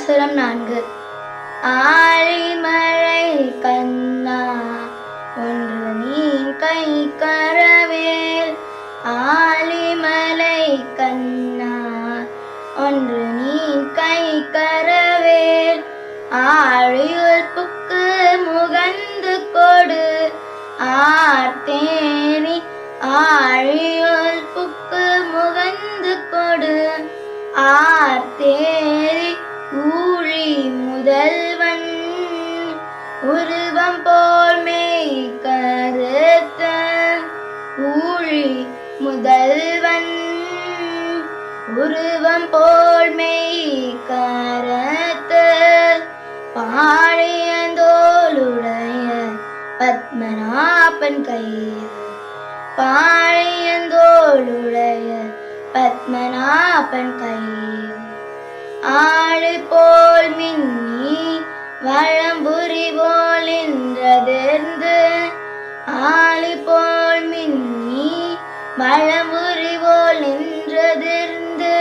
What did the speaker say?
பாசுரம் 4. ஆழிமழை கண்ணா ஒன்று நீ கை கரவேல். ஆழிமலை கண்ணா ஒன்று நீ கை கரவேல். ஆழியுள் புக்கு முகந்து கொடு ஆர்த்தேரி. ஆழியுள் புக்கு முகந்து கொடு ஆர்த்தேரி. ஊழி முதல்வன் உருவம் போல் மெய் கருத்த. ஊழி முதல்வன் உருவம் போல் மெய் கருத்த. பாழியந்தோளுடைய பத்மநாபன் கையில். பாழியந்தோளுடைய பத்மநாபன் கையில். ஆழி போல் மின்னி வளம்புரி போல் நின்றதிர்ந்து. ஆழி போல் மின்னி வளம்புரி போல் நின்றதிர்ந்து.